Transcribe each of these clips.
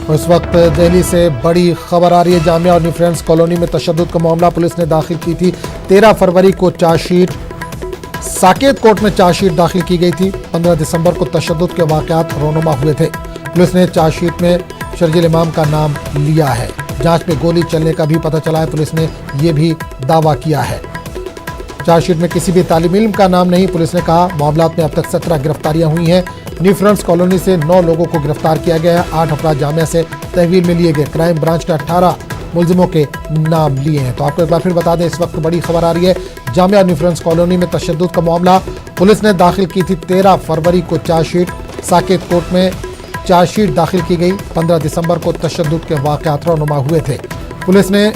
इस वक्त दिल्ली से बड़ी खबर आ रही है। जामिया और न्यू फ्रेंड्स कॉलोनी में तशद्दुद का मामला, पुलिस ने दाखिल की थी 13 फरवरी को चार्जशीट। साकेत कोर्ट में चार्जशीट दाखिल की गई थी। 15 दिसंबर को तशद्दुद के वाकयात रोनुमा हुए थे। पुलिस ने चार्जशीट में शर्जील इमाम का नाम लिया है। जांच में गोली चलने का भी पता चला है। पुलिस ने यह भी दावा किया है। चार्जशीट में किसी भी तालिब इल्म का नाम नहीं। पुलिस ने कहा मामला में अब तक 17 गिरफ्तारियां हुई हैं। न्यू फ्रेंड्स कॉलोनी से 9 लोगों को गिरफ्तार किया गया है। 8 अफराद जामिया से तहवील में लिए गए। क्राइम ब्रांच ने 18 मुलजिमों के नाम लिए हैं। तो आपको एक बार फिर बता दें, इस वक्त बड़ी खबर आ रही है। जामिया न्यू फ्रेंड्स कॉलोनी में तशद्दुद का मामला, पुलिस ने दाखिल की थी 13 फरवरी को चार्जशीट। साकेत कोर्ट में चार्जशीट दाखिल की गई। 15 दिसंबर को तशद्दुद के वाकयात रोनुमा हुए थे। पुलिस ने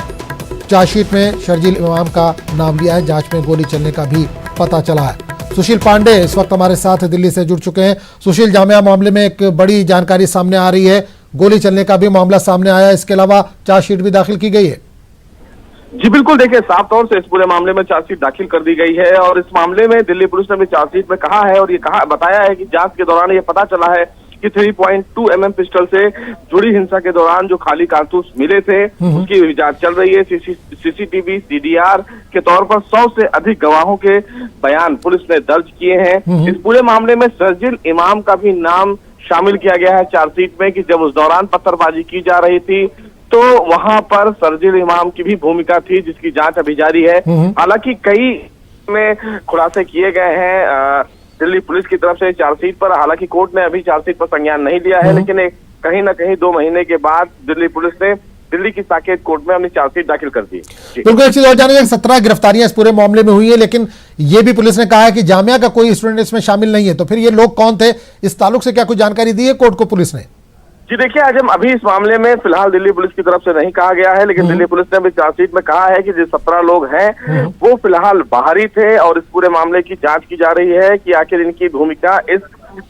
चार्जशीट में शर्जील इमाम का नाम लिया है। जांच में गोली चलने का भी पता चला है। सुशील पांडे इस वक्त हमारे साथ दिल्ली से जुड़ चुके हैं। सुशील, जामिया मामले में एक बड़ी जानकारी सामने आ रही है। गोली चलने का भी मामला सामने आया है। इसके अलावा चार्जशीट भी दाखिल की गई है। जी बिल्कुल, देखिए साफ तौर से इस पूरे मामले में चार्जशीट दाखिल कर दी गई है और इस मामले में दिल्ली पुलिस ने भी चार्जशीट में कहा है और ये बताया है कि जांच के दौरान ये पता चला है कि 3.2 mm पिस्टल से जुड़ी हिंसा के दौरान जो खाली कारतूस मिले थे उसकी भी जांच चल रही है। सीसीटीवी सीडीआर के तौर पर 100 से अधिक गवाहों के बयान पुलिस ने दर्ज किए हैं। इस पूरे मामले में शर्जील इमाम का भी नाम शामिल किया गया है चार्जशीट में कि जब उस दौरान पत्थरबाजी की जा रही थी तो वहां पर शर्जील इमाम की भी भूमिका थी, जिसकी जांच अभी जारी है। हालांकि कई में खुलासे किए गए हैं दिल्ली पुलिस की तरफ से चार्जशीट पर। हालांकि कोर्ट ने अभी चार्जशीट पर संज्ञान नहीं लिया है, लेकिन कहीं ना कहीं 2 महीने के बाद दिल्ली पुलिस ने दिल्ली की साकेत कोर्ट में अपनी चार्जशीट दाखिल कर दी। बिल्कुल, एक चीज और जानिए, 17 गिरफ्तारियां इस पूरे मामले में हुई है, लेकिन ये भी पुलिस ने कहा है कि जामिया का कोई स्टूडेंट इसमें शामिल नहीं है। तो फिर ये लोग कौन थे? इस ताल्लुक से क्या कुछ जानकारी दी है कोर्ट को पुलिस ने? जी देखिए, आज हम अभी इस मामले में फिलहाल दिल्ली पुलिस की तरफ से नहीं कहा गया है, लेकिन दिल्ली पुलिस ने भी चार्जशीट में कहा है कि जो 17 लोग हैं वो फिलहाल बाहरी थे और इस पूरे मामले की जांच की जा रही है कि आखिर इनकी भूमिका इस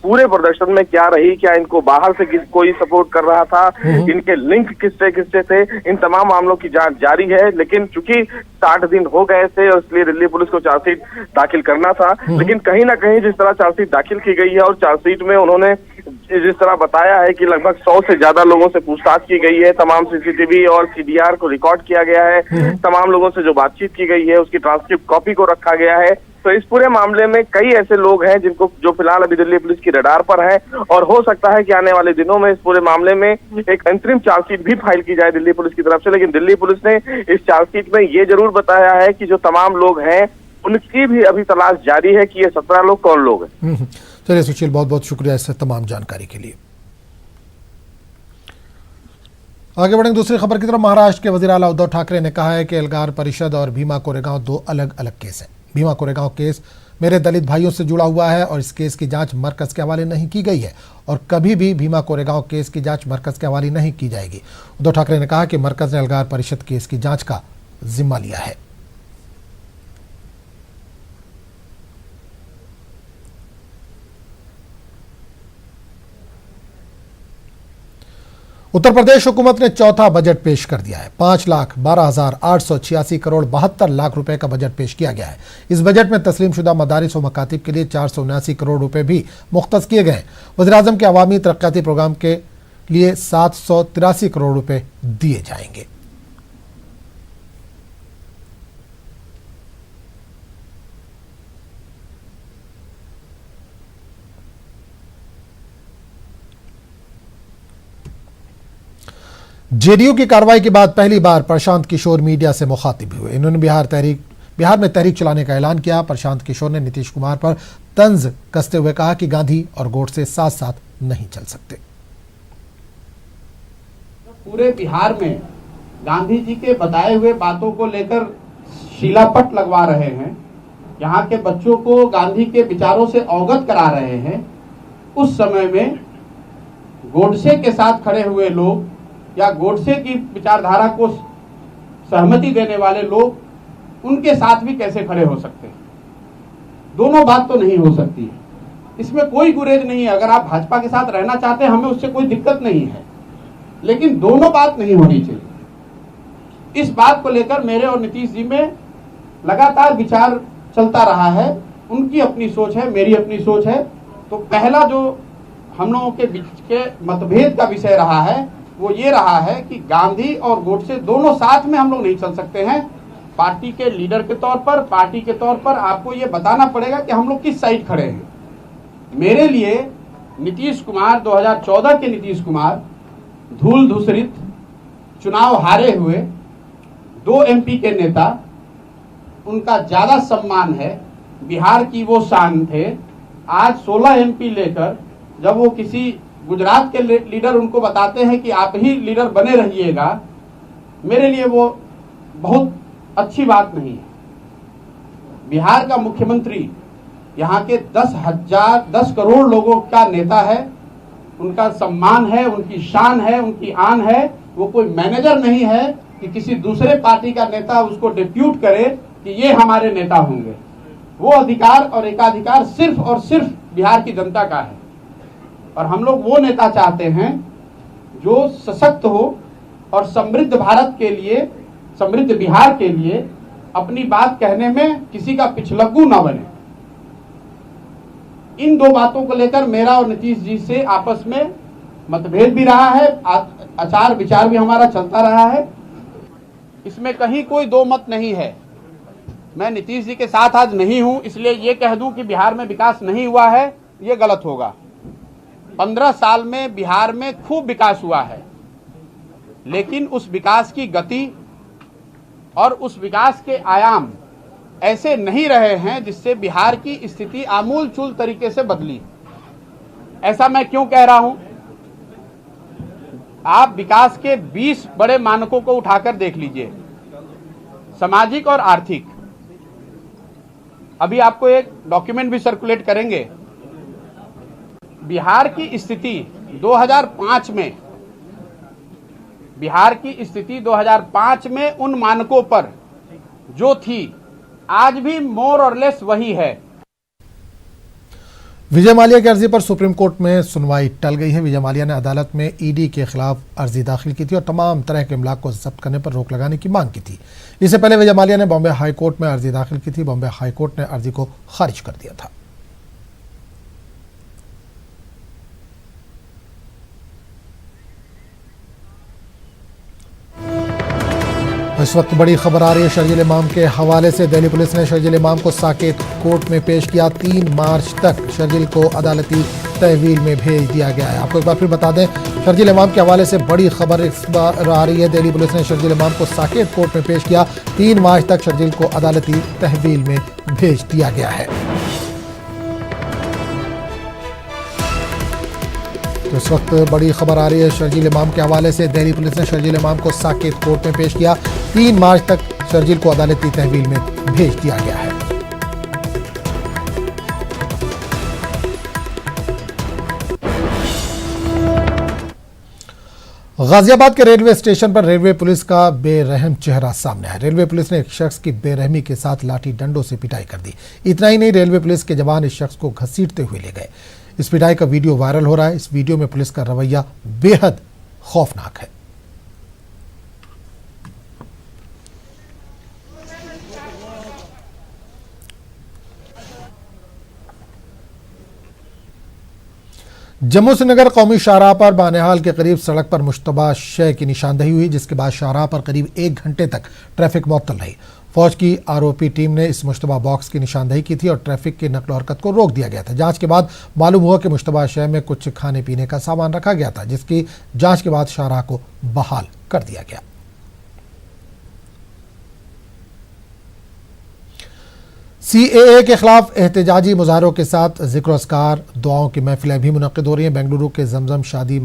पूरे प्रदर्शन में क्या रही। क्या इनको बाहर से कोई सपोर्ट कर रहा था, इनके लिंक किससे किससे थे, इन तमाम मामलों की जांच जारी है। लेकिन चूंकि 60 दिन हो गए थे और इसलिए दिल्ली पुलिस को चार्जशीट दाखिल करना था। लेकिन कहीं ना कहीं जिस तरह चार्जशीट दाखिल की गई है और चार्जशीट में उन्होंने जिस तरह बताया है कि लगभग 100 से ज्यादा लोगों से पूछताछ की गई है, तमाम सीसीटीवी और सीडीआर को रिकॉर्ड किया गया है, तमाम लोगों से जो बातचीत की गई है उसकी ट्रांसक्रिप्ट कॉपी को रखा गया है। तो इस पूरे मामले में कई ऐसे लोग हैं जो फिलहाल अभी दिल्ली पुलिस की रडार पर है और हो सकता है कि आने वाले दिनों में इस पूरे मामले में एक अंतरिम चार्जशीट भी फाइल की जाए दिल्ली पुलिस की तरफ से। लेकिन दिल्ली पुलिस ने इस चार्जशीट में ये जरूर बताया है कि जो तमाम लोग हैं उनकी भी अभी तलाश जारी है कि ये 17 लोग कौन लोग हैं। चलिए सुशील, बहुत बहुत शुक्रिया इस तमाम जानकारी के लिए। आगे बढ़ेंगे दूसरी खबर की तरफ। महाराष्ट्र के वजीर आला उद्धव ठाकरे ने कहा है कि एल्गार परिषद और भीमा कोरेगांव 2 अलग अलग केस हैं। भीमा कोरेगांव केस मेरे दलित भाइयों से जुड़ा हुआ है और इस केस की जांच मरकज के हवाले नहीं की गई है और कभी भी भीमा कोरेगांव केस की जांच मरकज के हवाले नहीं की जाएगी। उद्धव ठाकरे ने कहा कि मरकज ने एल्गार परिषद केस की जांच का जिम्मा लिया है। उत्तर प्रदेश हुकूमत ने चौथा बजट पेश कर दिया है। 5,12,886 करोड़ 72 लाख रुपए का बजट पेश किया गया है। इस बजट में तस्लीमशुदा मदारिस व मकातिब के लिए 479 करोड़ रुपए भी मुख्तस किए गए हैं। वज़ीर-ए-आज़म के अवामी तरक्याती प्रोग्राम के लिए 783 करोड़ रुपए दिए जाएंगे। जेडीयू की कार्रवाई के बाद पहली बार प्रशांत किशोर मीडिया से मुखातिब हुए। इन्होंने बिहार में तहरीक चलाने का ऐलान किया। प्रशांत किशोर ने नीतीश कुमार पर तंज कसते हुए कहा कि गांधी और गोडसे साथ साथ नहीं चल सकते। पूरे बिहार में गांधी जी के बताए हुए बातों को लेकर शिलापट लगवा रहे हैं, यहाँ के बच्चों को गांधी के विचारों से अवगत करा रहे हैं। उस समय में गोडसे के साथ खड़े हुए लोग या गोडसे की विचारधारा को सहमति देने वाले लोग उनके साथ भी कैसे खड़े हो सकते हैं? दोनों बात तो नहीं हो सकती है। इसमें कोई गुरेज नहीं है। अगर आप भाजपा के साथ रहना चाहते हैं, हमें उससे कोई दिक्कत नहीं है, लेकिन दोनों बात नहीं होनी चाहिए। इस बात को लेकर मेरे और नीतीश जी में लगातार विचार चलता रहा है। उनकी अपनी सोच है, मेरी अपनी सोच है। तो पहला जो हम लोगों के बीच के मतभेद का विषय रहा है वो ये रहा है कि गांधी और गोडसे दोनों साथ में हम लोग नहीं चल सकते हैं। पार्टी के लीडर के तौर पर, पार्टी के तौर पर आपको ये बताना पड़ेगा कि हम लोग किस साइड खड़े हैं। मेरे लिए नीतीश कुमार, 2014 के नीतीश कुमार, धूल धूसरित चुनाव हारे हुए 2 MP के नेता, उनका ज्यादा सम्मान है, बिहार की वो शान थे। आज 16 MP लेकर जब वो किसी गुजरात के लीडर उनको बताते हैं कि आप ही लीडर बने रहिएगा, मेरे लिए वो बहुत अच्छी बात नहीं है। बिहार का मुख्यमंत्री यहाँ के 10 करोड़ लोगों का नेता है, उनका सम्मान है, उनकी शान है, उनकी आन है। वो कोई मैनेजर नहीं है कि किसी दूसरे पार्टी का नेता उसको डिप्यूट करे कि ये हमारे नेता होंगे। वो अधिकार और एकाधिकार सिर्फ और सिर्फ बिहार की जनता का है। और हम लोग वो नेता चाहते हैं जो सशक्त हो और समृद्ध भारत के लिए, समृद्ध बिहार के लिए अपनी बात कहने में किसी का पिछलग्गू ना बने। इन 2 बातों को लेकर मेरा और नीतीश जी से आपस में मतभेद भी रहा है, आचार विचार भी हमारा चलता रहा है। इसमें कहीं कोई 2 मत नहीं है। मैं नीतीश जी के साथ आज नहीं हूं, इसलिए ये कह दूं कि बिहार में विकास नहीं हुआ है, ये गलत होगा। 15 साल में बिहार में खूब विकास हुआ है, लेकिन उस विकास की गति और उस विकास के आयाम ऐसे नहीं रहे हैं जिससे बिहार की स्थिति आमूलचूल तरीके से बदली। ऐसा मैं क्यों कह रहा हूं? आप विकास के 20 बड़े मानकों को उठाकर देख लीजिए, सामाजिक और आर्थिक। अभी आपको एक डॉक्यूमेंट भी सर्कुलेट करेंगे। बिहार की स्थिति 2005 में, बिहार की स्थिति 2005 में उन मानकों पर जो थी, आज भी मोर और लेस वही है। विजय माल्या की अर्जी पर सुप्रीम कोर्ट में सुनवाई टल गई है। विजय माल्या ने अदालत में ईडी के खिलाफ अर्जी दाखिल की थी और तमाम तरह के इमलाक को जब्त करने पर रोक लगाने की मांग की थी। इससे पहले विजय माल्या ने बॉम्बे हाई कोर्ट में अर्जी दाखिल की थी। बॉम्बे हाई कोर्ट ने अर्जी को खारिज कर दिया था। इस वक्त बड़ी खबर आ रही है शर्जील इमाम के हवाले से। दिल्ली पुलिस ने शर्जील इमाम को साकेत कोर्ट में पेश किया। 3 मार्च तक शर्जील को अदालती तहवील में भेज दिया गया है। आपको एक बार फिर बता दें, शर्जील इमाम के हवाले से बड़ी खबर इस बार आ रही है। दिल्ली पुलिस ने शर्जील इमाम को साकेत कोर्ट में पेश किया। 3 मार्च तक शर्जील को अदालती तहवील में भेज दिया गया है। तो इस वक्त बड़ी खबर आ रही है शर्जील इमाम के हवाले से। दिल्ली पुलिस ने शर्जील इमाम को साकेत कोर्ट में पेश किया। 3 मार्च तक शर्जील को अदालती तहवील में भेज दिया गया है। गाजियाबाद के रेलवे स्टेशन पर रेलवे पुलिस का बेरहम चेहरा सामने आया। रेलवे पुलिस ने एक शख्स की बेरहमी के साथ लाठी डंडों से पिटाई कर दी। इतना ही नहीं, रेलवे पुलिस के जवान इस शख्स को घसीटते हुए ले गए। इस पिटाई का वीडियो वायरल हो रहा है। इस वीडियो में पुलिस का रवैया बेहद खौफनाक है। जम्मू श्रीनगर कौमी शाहराह पर बानेहाल के करीब सड़क पर मुश्तबा शय की निशानदेही हुई, जिसके बाद शाहराह पर करीब 1 घंटे तक ट्रैफिक मुअत्तल रही। फौज की आरोपी टीम ने इस मुश्तबा बॉक्स की निशानदेही की थी और ट्रैफिक की नकल हरकत को रोक दिया गया था। जांच के बाद मालूम हुआ कि मुश्तबा शय में कुछ खाने पीने का सामान रखा गया था, जिसकी जांच के बाद शाहराह को बहाल कर दिया गया। CAA के खिलाफ एहतजाजी मुजाहरों के साथ जिक्र अस्कार दुआओं की महफिलें भी मुनक्किद हो रही हैं। बेंगलुरु के जमजम शादी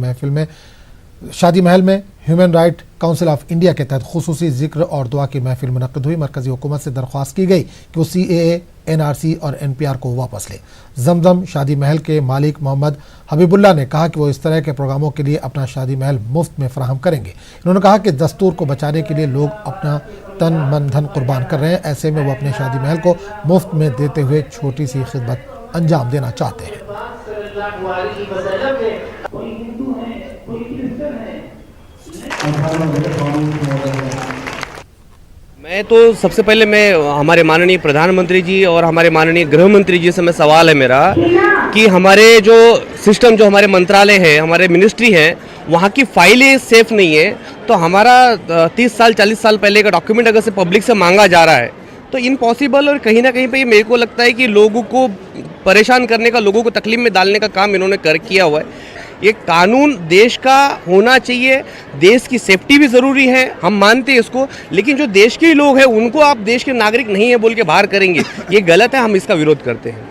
महल में human right council of India के तहत खुसूसी जिक्र और दुआ की महफिल मुनक्किद हुई। मरकजी हुकूमत से दरख्वास्त की गई कि वो CAA, NRC और NPR को वापस ले। जमजम शादी महल के मालिक मोहम्मद हबीबुल्लाह ने कहा कि वो इस तरह के प्रोग्रामों के लिए अपना शादी महल मुफ्त में फराहम करेंगे। उन्होंने कहा कि दस्तूर को बचाने के लिए लोग अपना तन मन धन कुर्बान कर रहे हैं। ऐसे में वो अपने शादी महल को मुफ्त में देते हुए छोटी सी खिदमत अंजाम देना चाहते हैं। मैं तो सबसे पहले हमारे माननीय प्रधानमंत्री जी और हमारे माननीय गृह मंत्री जी से मैं सवाल है मेरा कि हमारे जो सिस्टम, जो हमारे मंत्रालय है, हमारे मिनिस्ट्री है, वहाँ की फाइलें सेफ नहीं है, तो हमारा 30 साल 40 साल पहले का डॉक्यूमेंट अगर से पब्लिक से मांगा जा रहा है तो इम्पॉसिबल, और कहीं ना कहीं पे ये मेरे को लगता है कि लोगों को परेशान करने का, लोगों को तकलीफ में डालने का काम इन्होंने किया हुआ है। ये कानून देश का होना चाहिए, देश की सेफ्टी भी ज़रूरी है, हम मानते हैं इसको, लेकिन जो देश के लोग हैं उनको आप देश के नागरिक नहीं है बोल के बाहर करेंगे, ये गलत है, हम इसका विरोध करते हैं।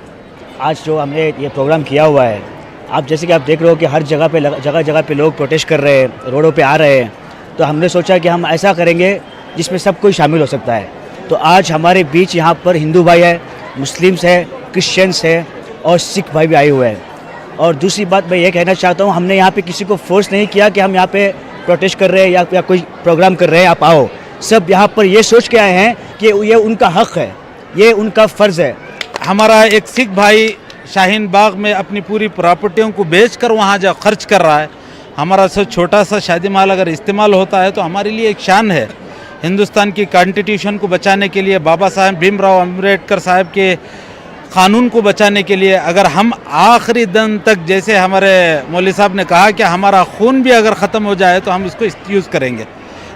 आज जो हमने ये प्रोग्राम किया हुआ है, आप जैसे कि आप देख रहे हो कि हर जगह जगह पे लोग प्रोटेस्ट कर रहे हैं, रोडों पे आ रहे हैं, तो हमने सोचा कि हम ऐसा करेंगे जिसमें सब कोई शामिल हो सकता है। तो आज हमारे बीच यहाँ पर हिंदू भाई है, मुस्लिम्स है, क्रिश्चियंस है और सिख भाई भी आए हुए हैं। और दूसरी बात मैं ये कहना चाहता हूँ, हमने यहाँ पे किसी को फोर्स नहीं किया कि हम यहाँ पे प्रोटेस्ट कर रहे हैं या कोई प्रोग्राम कर रहे हैं, आप आओ। सब यहाँ पर ये सोच के आए हैं कि ये उनका हक है, ये उनका फ़र्ज़ है। हमारा एक सिख भाई शाहीन बाग में अपनी पूरी प्रॉपर्टियों को बेचकर वहाँ जा खर्च कर रहा है। हमारा छोटा सा शादी माल अगर इस्तेमाल होता है तो हमारे लिए एक शान है। हिंदुस्तान की कॉन्स्टिट्यूशन को बचाने के लिए, बाबा साहब भीमराव अम्बेडकर साहब के कानून को बचाने के लिए, अगर हम आखिरी दिन तक, जैसे हमारे मौलवी साहब ने कहा कि हमारा खून भी अगर ख़त्म हो जाए तो हम इसको यूज़ करेंगे,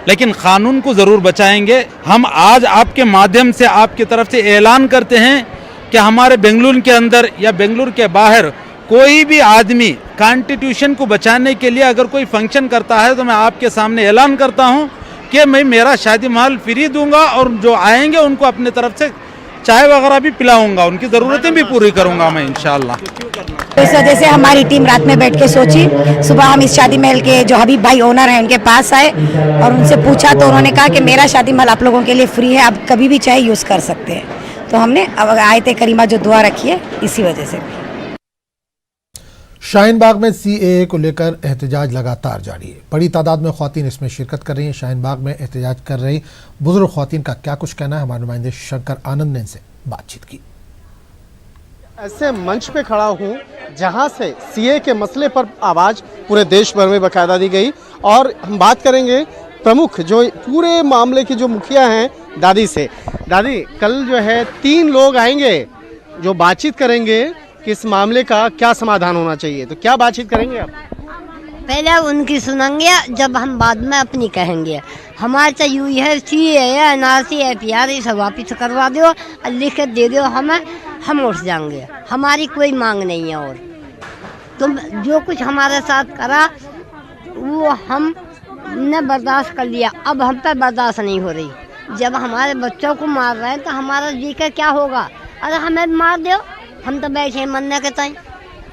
लेकिन कानून को ज़रूर बचाएंगे। हम आज आपके माध्यम से आपकी तरफ से ऐलान करते हैं कि हमारे बेंगलुरु के अंदर या बेंगलुरु के बाहर कोई भी आदमी कॉन्स्टिट्यूशन को बचाने के लिए अगर कोई फंक्शन करता है तो मैं आपके सामने ऐलान करता हूं कि मैं मेरा शादी महल फ्री दूंगा और जो आएंगे उनको अपने तरफ से चाय वगैरह भी पिलाऊंगा, उनकी ज़रूरतें भी पूरी करूंगा मैं इंशाल्लाह। इस वजह से हमारी टीम रात में बैठ के सोची, सुबह हम इस शादी महल के जो हबीब भाई ओनर हैं उनके पास आए और उनसे पूछा तो उन्होंने कहा कि मेरा शादी महल आप लोगों के लिए फ्री है, आप कभी भी चाहे यूज़ कर सकते हैं। तो हमने अब आयत करीमा जो दुआ रखी है इसी वजह से। शाहीन बाग में सीएए को लेकर एहतजाज लगातार जारी है। बड़ी तादाद में ख्वातीन इसमें शिरकत कर रही हैं। शाहीन बाग में एहतजाज कर रही बुजुर्ग ख्वातीन का क्या कुछ कहना है, हमारे नुमाइंदे शंकर आनंद ने इनसे बातचीत की। ऐसे मंच पे खड़ा हूँ जहाँ से सीए के मसले पर आवाज़ पूरे देश भर में बाकायदा दी गई, और हम बात करेंगे प्रमुख जो पूरे मामले की जो मुखिया हैं दादी से। दादी, कल जो है 3 लोग आएंगे जो बातचीत करेंगे कि इस मामले का क्या समाधान होना चाहिए, तो क्या बातचीत करेंगे आप? पहले उनकी सुनेंगे, जब हम बाद में अपनी कहेंगे। हमारे तो यू है सीए एनआरसी एफआईआर ये सब वापिस करवा दो, लिख के दे दो हमें, हम उठ जाएंगे। हमारी कोई मांग नहीं है। और तुम जो कुछ हमारे साथ करा वो हमने बर्दाश्त कर लिया, अब हम पे बर्दाश्त नहीं हो रही। जब हमारे बच्चों को मार रहे हैं तो हमारा जी का क्या होगा? अरे हमें मार दो, हम तो बैठे मरने के टाइम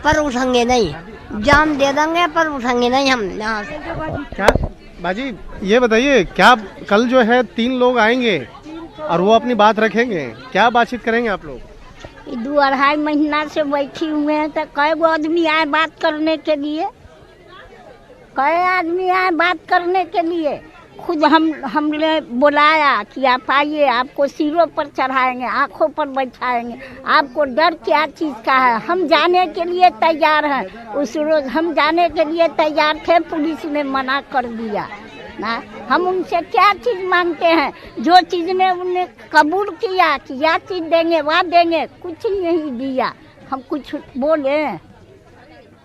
पर उठेंगे नहीं, जान दे देंगे पर उठेंगे नहीं हम यहाँ से। क्या बाजी ये बताइए, क्या कल जो है 3 लोग आएंगे और वो अपनी बात रखेंगे, क्या बातचीत करेंगे आप लोग? 2-2.5 महीना से बैठी हुए हैं, तो कई गो आदमी आए बात करने के लिए? कई आदमी आए बात करने के लिए? खुद हमने बुलाया कि आप आइए, आपको सिरों पर चढ़ाएंगे, आँखों पर बैठाएंगे। आपको डर क्या चीज़ का है? हम जाने के लिए तैयार हैं। उस रोज़ हम जाने के लिए तैयार थे, पुलिस ने मना कर दिया ना। हम उनसे क्या चीज़ मांगते हैं? जो चीज़ ने उन्हें कबूल किया कि यह चीज़ देंगे वह देंगे, कुछ नहीं दिया। हम कुछ बोले?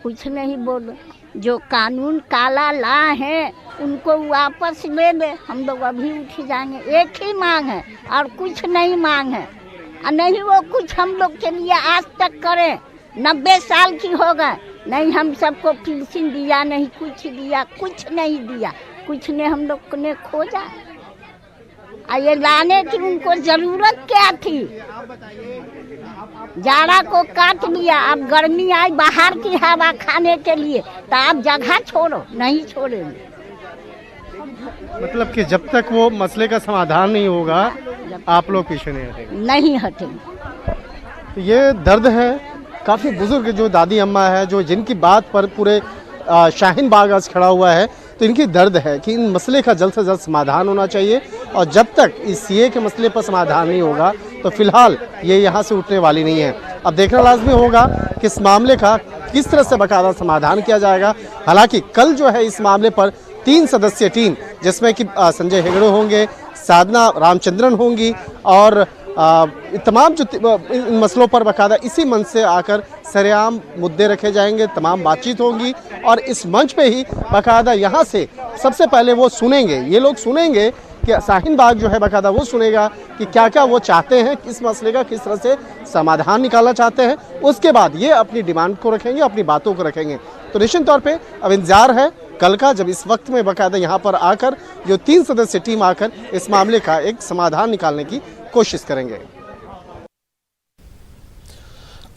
कुछ नहीं बोले। जो कानून काला ला है उनको वापस ले दे, हम लोग अभी उठ जाएंगे। एक ही मांग है और कुछ नहीं मांग है, और नहीं वो कुछ हम लोग के लिए आज तक करें। 90 साल की हो गए, नहीं हम सबको पेंशन दिया, नहीं कुछ दिया, कुछ नहीं दिया, कुछ ने हम लोग ने खोजा। ये लाने की उनको जरूरत क्या थी? जाड़ा को काट लिया, अब गर्मी आई बाहर की हवा खाने के लिए, तो आप जगह छोड़ो, नहीं छोड़ेंगे। मतलब कि जब तक वो मसले का समाधान नहीं होगा आप लोग पीछे नहीं हटेंगे? नहीं हटेंगे। तो ये दर्द है काफ़ी बुजुर्ग जो दादी अम्मा है, जो जिनकी बात पर पूरे शाहीन बाग आज खड़ा हुआ है, तो इनकी दर्द है कि इन मसले का जल्द से जल्द समाधान होना चाहिए, और जब तक इस सीए के मसले पर समाधान नहीं होगा तो फिलहाल ये यहाँ से उठने वाली नहीं है। अब देखना लाजमी होगा कि इस मामले का किस तरह से बाकायदा समाधान किया जाएगा। हालांकि कल जो है इस मामले पर 3 सदस्यीय टीम, जिसमें कि संजय हेगड़े होंगे, साधना रामचंद्रन होंगी और तमाम जो इन मसलों पर बाकायदा इसी मंच से आकर सरेआम मुद्दे रखे जाएंगे, तमाम बातचीत होंगी और इस मंच पे ही बाकायदा यहाँ से सबसे पहले वो सुनेंगे, ये लोग सुनेंगे कि शाहीन बाग जो है बाकायदा वो सुनेगा कि क्या क्या वो चाहते हैं, किस मसले का किस तरह से समाधान निकालना चाहते हैं। उसके बाद ये अपनी डिमांड को रखेंगे, अपनी बातों को रखेंगे। तो निश्चित तौर पे अब इंतजार है कल का, जब इस वक्त में बाकायदा यहाँ पर आकर जो 3 सदस्यीय टीम आकर इस मामले का एक समाधान निकालने की कोशिश करेंगे।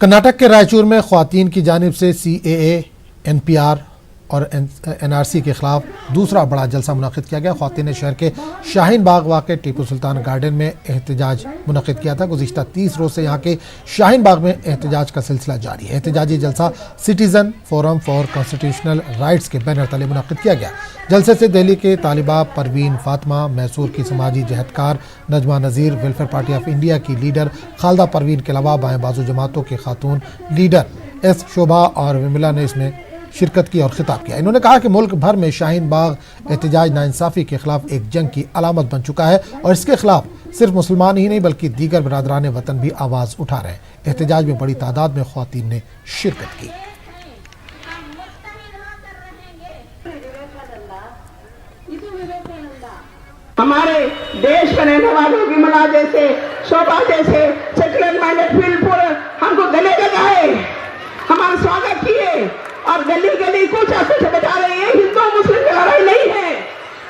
कर्नाटक के रायचूर में ख्वातीन की जानिब से CAA, NPR और NRC के खिलाफ दूसरा बड़ा जलसा मुनक़िद किया गया। ख्वातीन ने शहर के शाहीन बाग वाक़े टीपू सुल्तान गार्डन में एहतजाज मुनक़िद किया था। गुज़िश्ता 30 रोज़ से यहाँ के शाहीन बाग में एहतजाज का सिलसिला जारी है। एहतजाजी जलसा citizen forum for constitutional rights के बैनर तले मुनक़िद किया गया। जलसे से दिल्ली के तालिबा परवीन फातिमा, मैसूर की समाजी जहदकार नजमा नज़ीर, वेलफेयर पार्टी ऑफ इंडिया की लीडर खालदा परवीन के अलावा बाएँ बाजू जमातों के खातून लीडर S शोभा और विमला ने इसमें शिरकत की और खिताब किया। इन्होंने कहा कि मुल्क भर में शाहीन बाग एहतजाज नाइंसाफ़ी के खिलाफ एक जंग की अलामत बन चुका है और इसके खिलाफ सिर्फ मुसलमान ही नहीं बल्कि दीगर बिरादरान वतन भी आवाज़ उठा रहे हैं। एहतजाज में बड़ी तादाद में ख्वातीन ने शिरकत की। हमारे देश में रहने वालों की मला जैसे शोभा जैसे सेकुलर माइंडेड पीपल हमको गले लगाए, हमारा स्वागत किए और गली गली कुछ ऐसे बता रहे हैं हिंदू मुस्लिम की लड़ाई नहीं है,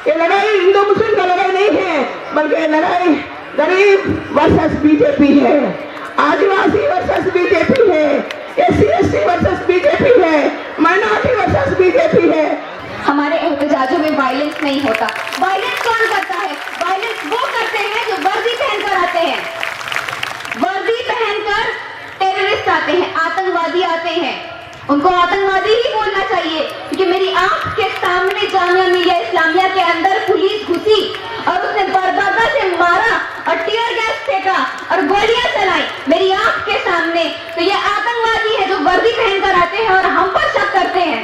ये लड़ाई हिंदू मुस्लिम की लड़ाई नहीं है, बल्कि लड़ाई गरीब वर्सेस बीजेपी है, आदिवासी वर्सेस बीजेपी है, SC/ST वर्सेस बीजेपी है, माइनॉरिटी वर्सेस बीजेपी है। हमारे एहतजाजों में वायलेंस नहीं होता। वायलेंस कौन करता है? वायलेंस वो करते हैं जो वर्दी पहनकर आते हैं। वर्दी पहनकर टेररिस्ट आते हैं, आतंकवादी आते हैं, उनको आतंकवादी ही बोलना चाहिए। क्योंकि मेरी आंख के सामने जामिया मिलिया इस्लामिया के अंदर पुलिस घुसी और उसने बर्दादा से मारा और टीयर गैस फेंका और गोलियां चलाई मेरी आंख के सामने। तो ये आतंकवादी है जो वर्दी पहनकर आते हैं और हम पर शक करते हैं।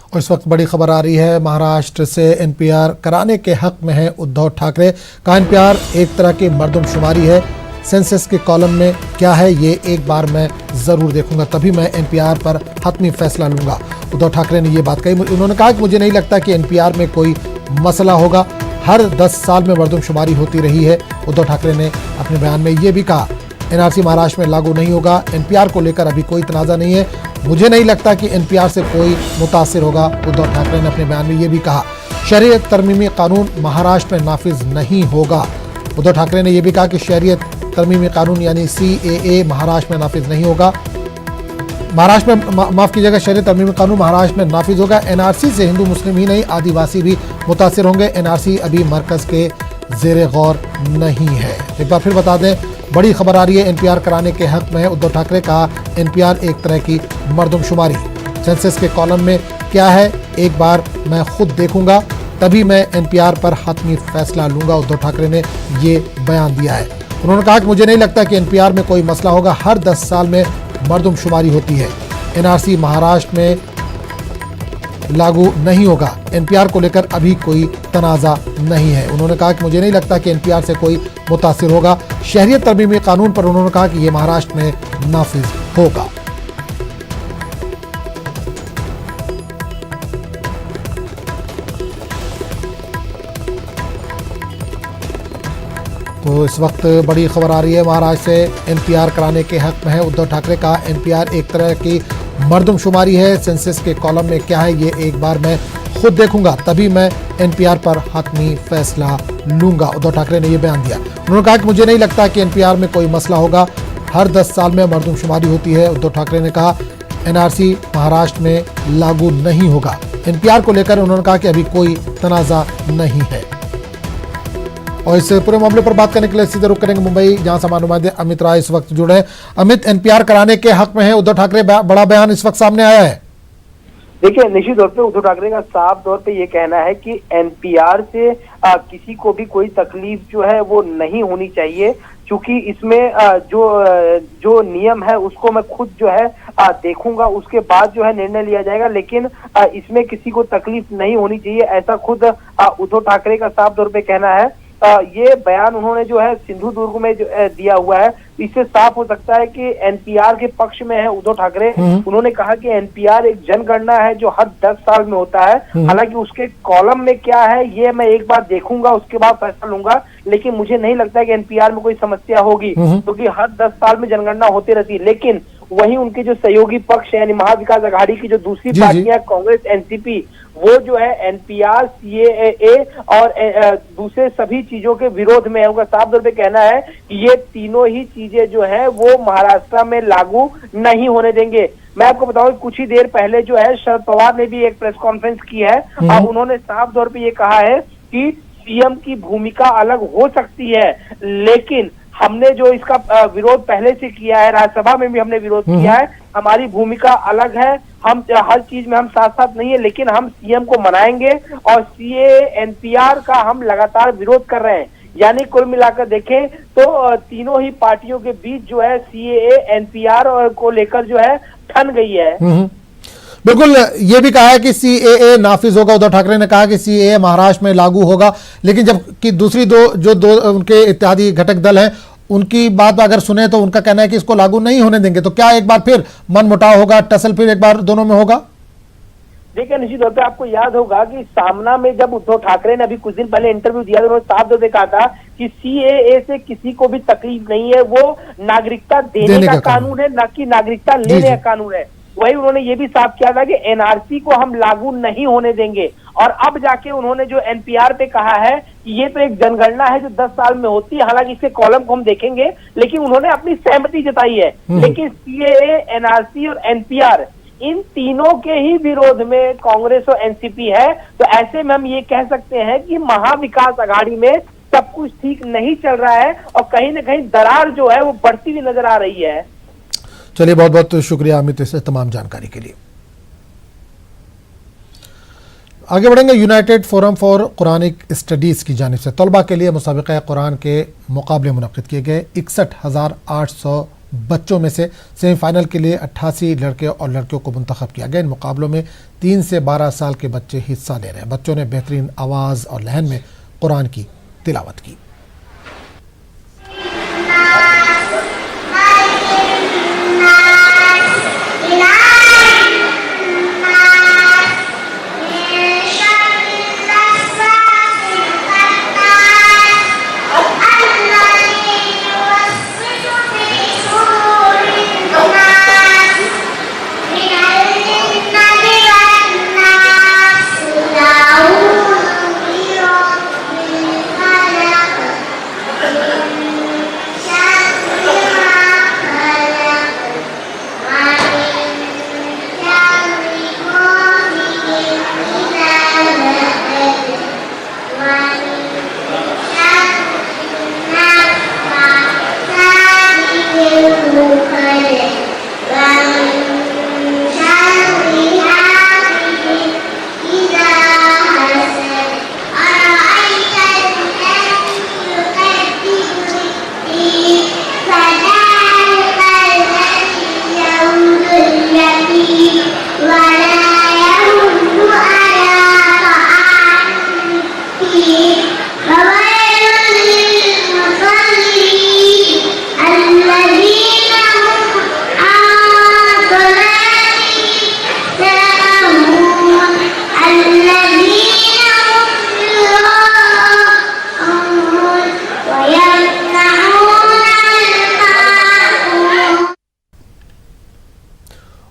और इस वक्त बड़ी खबर आ रही है महाराष्ट्र से। NPR कराने के हक में है उद्धव ठाकरे का। NPR एक तरह की मर्दमशुमारी है। सेंसस के कॉलम में क्या है ये एक बार मैं ज़रूर देखूंगा, तभी मैं NPR पर हतमी फैसला लूंगा। उद्धव ठाकरे ने ये बात कही। उन्होंने कहा कि मुझे नहीं लगता कि NPR में कोई मसला होगा, हर 10 साल में मर्दमशुमारी होती रही है। उद्धव ठाकरे ने अपने बयान में ये भी कहा NRC महाराष्ट्र में लागू नहीं होगा। NPR को लेकर अभी कोई तनाज़ा नहीं है, मुझे नहीं लगता कि NPR से कोई मुतासिर होगा। उद्धव ठाकरे ने अपने बयान में ये भी कहा शरीयत तरमीमी कानून महाराष्ट्र में नाफिज नहीं होगा। उद्धव ठाकरे ने यह भी कहा कि शरीयत तरमीमी कानून यानी CAA महाराष्ट्र में नाफिज नहीं होगा। महाराष्ट्र में माफ़ कीजिएगा, शरीयत तरमीमी कानून महाराष्ट्र में नाफिज होगा। NRC से हिंदू मुस्लिम ही नहीं आदिवासी भी मुतासिर होंगे। NRC अभी मरकज़ के ज़ेरे गौर नहीं है। एक बार फिर बता दें, बड़ी खबर आ रही है NPR कराने के हक में है उद्धव ठाकरे का। NPR एक तरह की मर्दमशुमारी। सेंसस के कॉलम में क्या है एक बार मैं खुद देखूंगा, तभी मैं NPR पर हतमी फैसला लूंगा। उद्धव ठाकरे ने ये बयान दिया है। उन्होंने कहा कि मुझे नहीं लगता कि NPR में कोई मसला होगा, हर 10 साल में मर्दमशुमारी होती है। NRC महाराष्ट्र में लागू नहीं होगा। NPR को लेकर अभी कोई तनाज़ा नहीं है। उन्होंने कहा कि मुझे नहीं लगता कि NPR से कोई मुतासिर होगा। शहरियत तरमीमी कानून पर उन्होंने कहा कि ये महाराष्ट्र में नाफिज होगा। तो इस वक्त बड़ी खबर आ रही है महाराष्ट्र से। NPR कराने के हक में है उद्धव ठाकरे का। NPR एक तरह की मर्दमशुमारी है। सेंसस के कॉलम में क्या है ये एक बार मैं खुद देखूंगा, तभी मैं NPR पर हतमी फैसला लूंगा। उद्धव ठाकरे ने यह बयान दिया। उन्होंने कहा कि मुझे नहीं लगता कि NPR में कोई मसला होगा, हर 10 साल में मर्दमशुमारी होती है। उद्धव ठाकरे ने कहा NRC महाराष्ट्र में लागू नहीं होगा। NPR को लेकर उन्होंने कहा कि अभी कोई तनाज़ा नहीं है। और इस पूरे मामले पर बात करने के लिए सीधे रुख करेंगे मुंबई, जहां से हमारे नुमाइंदे अमित राय इस वक्त जुड़े हैं। अमित, NPR कराने के हक में है उद्धव ठाकरे, बड़ा बयान इस वक्त सामने आया है। देखिए, निश्चित तौर पे उद्धव ठाकरे का साफ तौर पे ये कहना है कि NPR से किसी को भी कोई तकलीफ जो है वो नहीं होनी चाहिए, क्योंकि इसमें जो नियम है उसको मैं खुद जो है देखूंगा, उसके बाद जो है निर्णय लिया जाएगा, लेकिन इसमें किसी को तकलीफ नहीं होनी चाहिए, ऐसा खुद उद्धव ठाकरे का साफ तौर पे कहना है। ये बयान उन्होंने जो है सिंधु दुर्ग में जो दिया हुआ है, इससे साफ हो सकता है कि एनपीआर के पक्ष में है उद्धव ठाकरे। उन्होंने कहा कि एनपीआर एक जनगणना है जो हर 10 साल में होता है। हालांकि उसके कॉलम में क्या है ये मैं एक बार देखूंगा, उसके बाद फैसला लूंगा, लेकिन मुझे नहीं लगता है कि एनपीआर में कोई समस्या होगी, क्योंकि हर 10 साल में जनगणना होती रहती है। लेकिन वहीं उनके जो सहयोगी पक्ष है यानी महाविकास आघाड़ी की जो दूसरी पार्टियां कांग्रेस, एनसीपी, वो जो है एनपीआर, सीएए और दूसरे सभी चीजों के विरोध में है। उनका साफ तौर पे कहना है कि ये तीनों ही चीजें जो है वो महाराष्ट्र में लागू नहीं होने देंगे। मैं आपको बताऊं कुछ ही देर पहले जो है शरद पवार ने भी एक प्रेस कॉन्फ्रेंस की है और उन्होंने साफ तौर पे ये कहा है कि सीएम की भूमिका अलग हो सकती है, लेकिन हमने जो इसका विरोध पहले से किया है, राज्यसभा में भी हमने विरोध किया है, हमारी भूमिका अलग है। हम हर चीज में हम साथ साथ नहीं है, लेकिन हम सीएम को मनाएंगे और सीए एनपीआर का हम लगातार विरोध कर रहे हैं। यानी कुल मिलाकर देखें तो तीनों ही पार्टियों के बीच जो है सीए एनपीआर को लेकर जो है ठन गई है। बिल्कुल, ये भी कहा है कि सीएए नाफिज होगा। उद्धव ठाकरे ने कहा कि सीएए महाराष्ट्र में लागू होगा, लेकिन जबकि दूसरी दो उनके इत्यादि घटक दल हैं, उनकी बात अगर सुने तो उनका कहना है कि इसको लागू नहीं होने देंगे। तो क्या एक बार फिर मनमुटाव होगा, टसल फिर एक बार दोनों में होगा? देखिए, निश्चित तौर पर आपको याद होगा कि सामना में जब उद्धव ठाकरे ने अभी कुछ दिन पहले इंटरव्यू दिया था, उन्होंने साफ तौर पर कहा था कि सीएए से किसी को भी तकलीफ नहीं है, वो नागरिकता देने का कानून है, न कि नागरिकता लेने का कानून है। वही उन्होंने ये भी साफ किया था कि एनआरसी को हम लागू नहीं होने देंगे। और अब जाके उन्होंने जो एनपीआर पे कहा है कि ये तो एक जनगणना है जो 10 साल में होती है, हालांकि इसके कॉलम को हम देखेंगे, लेकिन उन्होंने अपनी सहमति जताई है। लेकिन सीएए, एनआरसी और एनपीआर, इन तीनों के ही विरोध में कांग्रेस और एनसीपी है। तो ऐसे में हम ये कह सकते हैं कि महाविकास आघाड़ी में सब कुछ ठीक नहीं चल रहा है और कहीं ना कहीं दरार जो है वो बढ़ती हुई नजर आ रही है। चलिए, बहुत बहुत शुक्रिया अमित इस तमाम जानकारी के लिए। आगे बढ़ेंगे। United forum for Quranic studies की जानिब से तलबा के लिए मुसाबिक़ा कुरान के मुकाबले मुनक़्क़िद किए गए। 61,800 बच्चों में से सेमीफाइनल के लिए 88 लड़के और लड़कियों को मुंतखब किया गया। इन मुकाबलों में 3 से 12 साल के बच्चे हिस्सा ले रहे हैं। बच्चों ने बेहतरीन आवाज़ और लहन में कुरान की तिलावत की।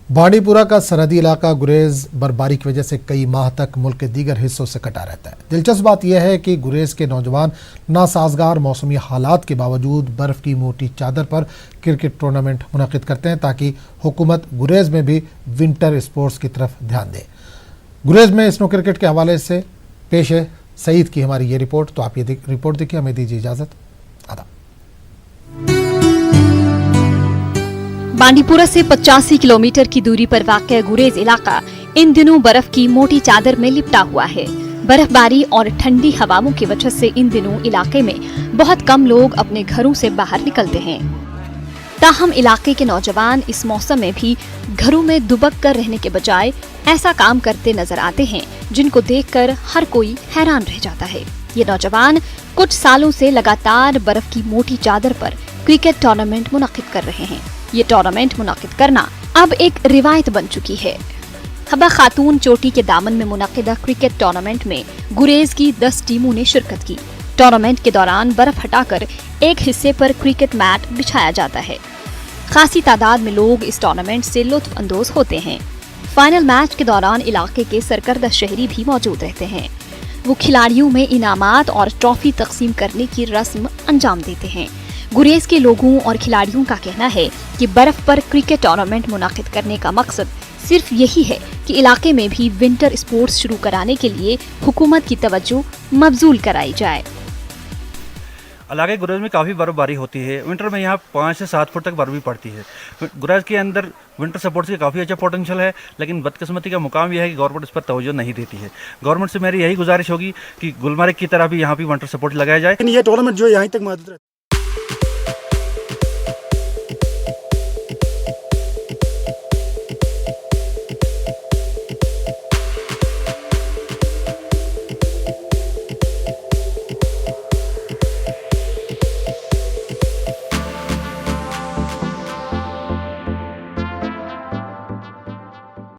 बांडीपुरा का सरहदी इलाका गुरेज बर्फबारी की वजह से कई माह तक मुल्क के दीगर हिस्सों से कटा रहता है। दिलचस्प बात यह है कि गुरेज के नौजवान नासाजगार मौसमी हालात के बावजूद बर्फ़ की मोटी चादर पर क्रिकेट टूर्नामेंट मुनक़्क़िद करते हैं ताकि हुकूमत गुरेज में भी विंटर स्पोर्ट्स की तरफ ध्यान दे। गुरेज में स्नो क्रिकेट के हवाले से पेश है सईद की हमारी ये रिपोर्ट। तो आप ये रिपोर्ट देखिए, हमें दीजिए इजाज़त। आदाब। बांडीपुरा से 85 किलोमीटर की दूरी पर वाक़ गुरेज इलाका इन दिनों बर्फ की मोटी चादर में लिपटा हुआ है। बर्फबारी और ठंडी हवाओं की वजह से इन दिनों इलाके में बहुत कम लोग अपने घरों से बाहर निकलते हैं। ताहम इलाके के नौजवान इस मौसम में भी घरों में दुबक कर रहने के बजाय ऐसा काम करते नजर आते हैं जिनको देखकर हर कोई हैरान रह जाता है। ये नौजवान कुछ सालों से लगातार बर्फ की मोटी चादर पर क्रिकेट टूर्नामेंट मुनक्किद कर रहे हैं। ये टूर्नामेंट मुनक्किद करना अब एक रिवायत बन चुकी है। हबा खातून चोटी के दामन में मुनक्किदा क्रिकेट टूर्नामेंट में गुरेज की 10 टीमों ने शिरकत की। टूर्नामेंट के दौरान बर्फ हटाकर एक हिस्से पर क्रिकेट मैट बिछाया जाता है। खासी तादाद में लोग इस टूर्नामेंट से लुत्फ अंदोज होते हैं। फाइनल मैच के दौरान इलाके के सरकर्दा शहरी भी मौजूद रहते हैं। वो खिलाड़ियों में इनामात और ट्रॉफी तकसीम करने की रस्म अंजाम देते हैं। गुरेज के लोगों और खिलाड़ियों का कहना है कि बर्फ पर क्रिकेट टूर्नामेंट मुनाकिद करने का मकसद सिर्फ यही है कि इलाके में भी विंटर स्पोर्ट्स शुरू कराने के लिए हुकूमत की तवज्जो मबजूल कराई जाए। इलाके गुरेज में काफ़ी बर्फबारी होती है। विंटर में यहाँ 5 से 7 फुट तक बर्फ भी पड़ती है। गुरेज के अंदर विंटर सपोर्ट्स की काफ़ी अच्छा पोटेंशियल है, लेकिन बदकिस्मती का मुकाम यह है कि गवर्नमेंट इस पर तवज्जो नहीं देती है। गवर्नमेंट से मेरी यही गुजारिश होगी कि गुलमर्ग की तरह भी यहाँ भी विंटर सपोर्ट लगाया जाए। ये टूर्नामेंट जो है यहाँ तक महदूद